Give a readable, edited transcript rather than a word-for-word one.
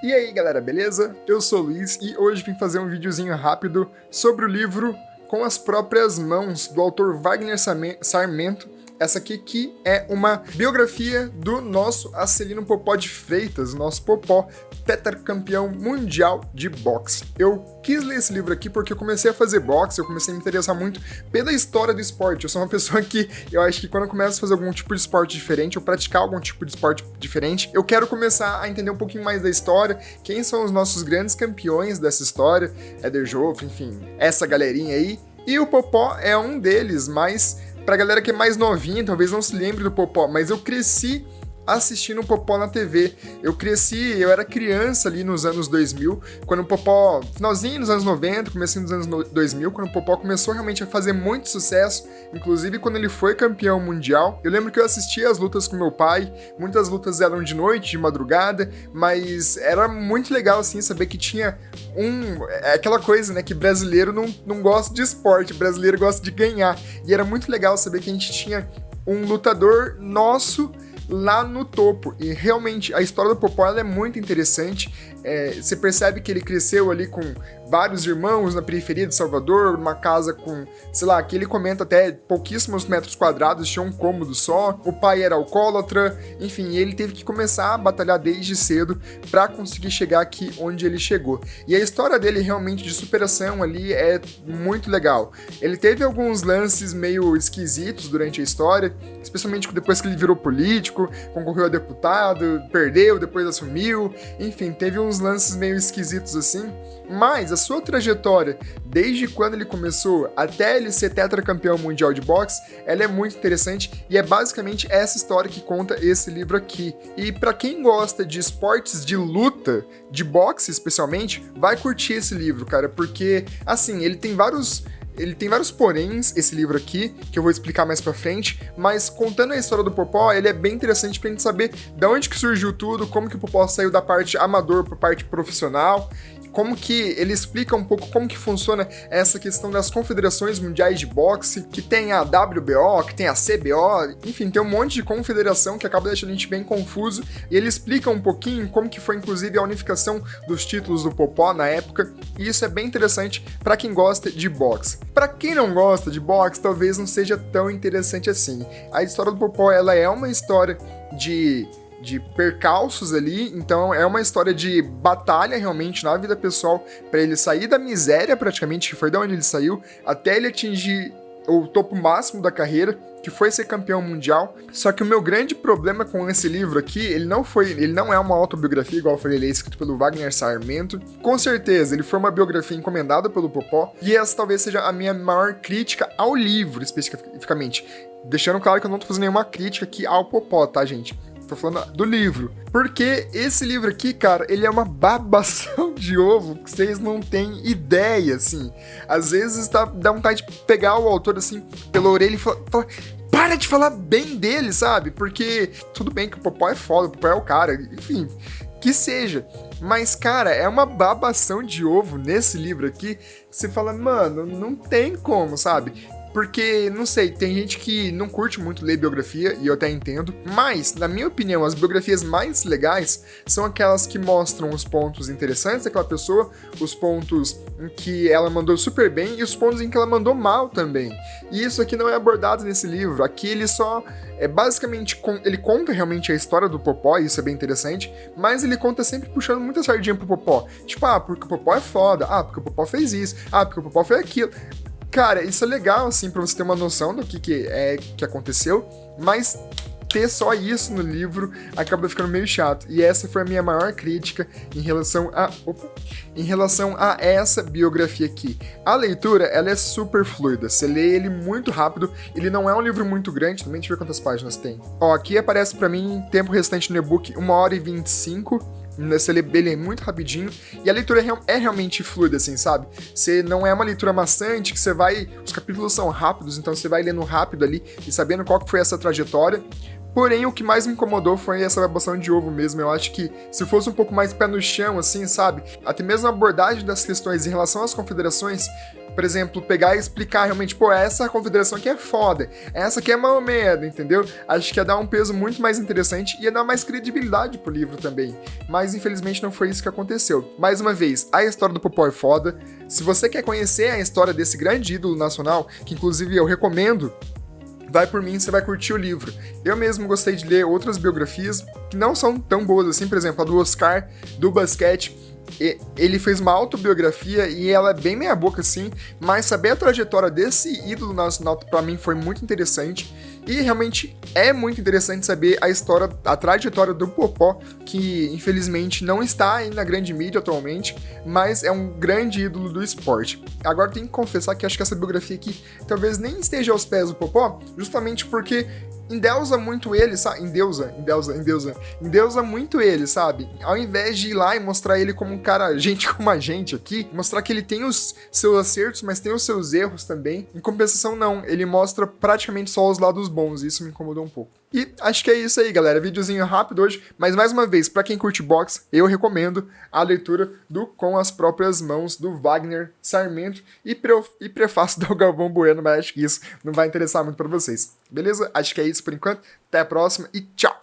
E aí galera, beleza? Eu sou o Luiz e hoje vim fazer um videozinho rápido sobre o livro Com as Próprias Mãos, do autor Wagner Sarmento. Essa aqui que é uma biografia do nosso Acelino Popó de Freitas, nosso Popó, tetracampeão mundial de boxe. Eu quis ler esse livro aqui porque eu comecei a fazer boxe, eu comecei a me interessar muito pela história do esporte. Eu sou uma pessoa que, eu acho que quando eu começo a fazer algum tipo de esporte diferente, ou praticar algum tipo de esporte diferente, eu quero começar a entender um pouquinho mais da história, quem são os nossos grandes campeões dessa história, Éder Joffre, enfim, essa galerinha aí. E o Popó é um deles, mas pra galera que é mais novinha, talvez não se lembre do Popó, mas eu cresci assistindo o Popó na TV. Eu era criança ali nos anos 2000, quando o Popó, finalzinho dos anos 90, comecinho dos anos 2000, quando o Popó começou realmente a fazer muito sucesso, inclusive quando ele foi campeão mundial. Eu lembro que eu assistia as lutas com meu pai, muitas lutas eram de noite, de madrugada, mas era muito legal assim saber que tinha aquela coisa, né, que brasileiro não gosta de esporte, brasileiro gosta de ganhar, e era muito legal saber que a gente tinha um lutador nosso lá no topo. E realmente a história do Popó ela é muito interessante. Você percebe que ele cresceu ali com vários irmãos na periferia de Salvador, numa casa com, sei lá, que ele comenta até pouquíssimos metros quadrados, tinha um cômodo só, o pai era alcoólatra, enfim, ele teve que começar a batalhar desde cedo para conseguir chegar aqui onde ele chegou. E a história dele realmente de superação ali é muito legal. Ele teve alguns lances meio esquisitos durante a história, especialmente depois que ele virou político, concorreu a deputado, perdeu, depois assumiu, enfim, teve uns lances meio esquisitos assim, mas a sua trajetória, desde quando ele começou até ele ser tetracampeão mundial de boxe, ela é muito interessante e é basicamente essa história que conta esse livro aqui. E pra quem gosta de esportes de luta, de boxe especialmente, vai curtir esse livro, cara, porque, assim, ele tem vários poréns, esse livro aqui, que eu vou explicar mais pra frente, mas contando a história do Popó, ele é bem interessante pra gente saber de onde que surgiu tudo, como que o Popó saiu da parte amador pra parte profissional, como que ele explica um pouco como que funciona essa questão das confederações mundiais de boxe, que tem a WBO, que tem a CBO, enfim, tem um monte de confederação que acaba deixando a gente bem confuso, e ele explica um pouquinho como que foi inclusive a unificação dos títulos do Popó na época, e isso é bem interessante para quem gosta de boxe. Para quem não gosta de boxe, talvez não seja tão interessante assim. A história do Popó, ela é uma história de percalços ali, então é uma história de batalha realmente na vida pessoal para ele sair da miséria praticamente, que foi da onde ele saiu, até ele atingir o topo máximo da carreira, que foi ser campeão mundial. Só que o meu grande problema com esse livro aqui, ele não é uma autobiografia, igual eu falei, ele é escrito pelo Wagner Sarmento. Com certeza, ele foi uma biografia encomendada pelo Popó, e essa talvez seja a minha maior crítica ao livro, especificamente. Deixando claro que eu não tô fazendo nenhuma crítica aqui ao Popó, tá, gente? Tô falando do livro. Porque esse livro aqui, cara, ele é uma babação de ovo que vocês não têm ideia, assim. Às vezes dá vontade de pegar o autor, assim, pela orelha e falar, para de falar bem dele, sabe? Porque tudo bem que o Popó é foda, o Popó é o cara, enfim, que seja. Mas, cara, é uma babação de ovo nesse livro aqui. Você fala, mano, não tem como, sabe? Porque, não sei, tem gente que não curte muito ler biografia, e eu até entendo, mas, na minha opinião, as biografias mais legais são aquelas que mostram os pontos interessantes daquela pessoa, os pontos em que ela mandou super bem e os pontos em que ela mandou mal também. E isso aqui não é abordado nesse livro, aqui ele só basicamente, ele conta realmente a história do Popó, e isso é bem interessante, mas ele conta sempre puxando muita sardinha pro Popó. Tipo, porque o Popó é foda, porque o Popó fez isso, porque o Popó fez aquilo. Cara, isso é legal, assim, pra você ter uma noção do que aconteceu, mas ter só isso no livro acaba ficando meio chato. E essa foi a minha maior crítica em relação a essa biografia aqui. A leitura, ela é super fluida, você lê ele muito rápido, ele não é um livro muito grande, também deixa eu ver quantas páginas tem. Aqui aparece pra mim, tempo restante no e-book, 1h25, você lê ele muito rapidinho, e a leitura é realmente fluida, assim, sabe? Você não é uma leitura maçante, que você vai... Os capítulos são rápidos, então você vai lendo rápido ali, e sabendo qual que foi essa trajetória. Porém, o que mais me incomodou foi essa babação de ovo mesmo. Eu acho que se fosse um pouco mais pé no chão, assim, sabe? Até mesmo a abordagem das questões em relação às confederações por exemplo, pegar e explicar realmente, pô, essa confederação aqui é foda, essa aqui é Maomeda, entendeu? Acho que ia dar um peso muito mais interessante e ia dar mais credibilidade pro livro também. Mas infelizmente não foi isso que aconteceu. Mais uma vez, a história do Popó é foda. Se você quer conhecer a história desse grande ídolo nacional, que inclusive eu recomendo, vai por mim, você vai curtir o livro. Eu mesmo gostei de ler outras biografias que não são tão boas assim, por exemplo, a do Oscar, do basquete. Ele fez uma autobiografia e ela é bem meia boca assim, mas saber a trajetória desse ídolo nacional pra mim foi muito interessante. E realmente é muito interessante saber a história, a trajetória do Popó, que infelizmente não está aí na grande mídia atualmente, mas é um grande ídolo do esporte. Agora tenho que confessar que acho que essa biografia aqui talvez nem esteja aos pés do Popó, justamente porque endeusa muito ele, sabe? Endeusa muito ele, sabe? Ao invés de ir lá e mostrar ele como um cara, gente como a gente aqui, mostrar que ele tem os seus acertos, mas tem os seus erros também. Em compensação, não. Ele mostra praticamente só os lados bons, e isso me incomodou um pouco. E acho que é isso aí, galera. Videozinho rápido hoje, mas mais uma vez, pra quem curte boxe, eu recomendo a leitura do Com as Próprias Mãos, do Wagner Sarmento, e prefácio do Galvão Bueno, mas acho que isso não vai interessar muito pra vocês. Beleza? Acho que é isso por enquanto. Até a próxima e tchau!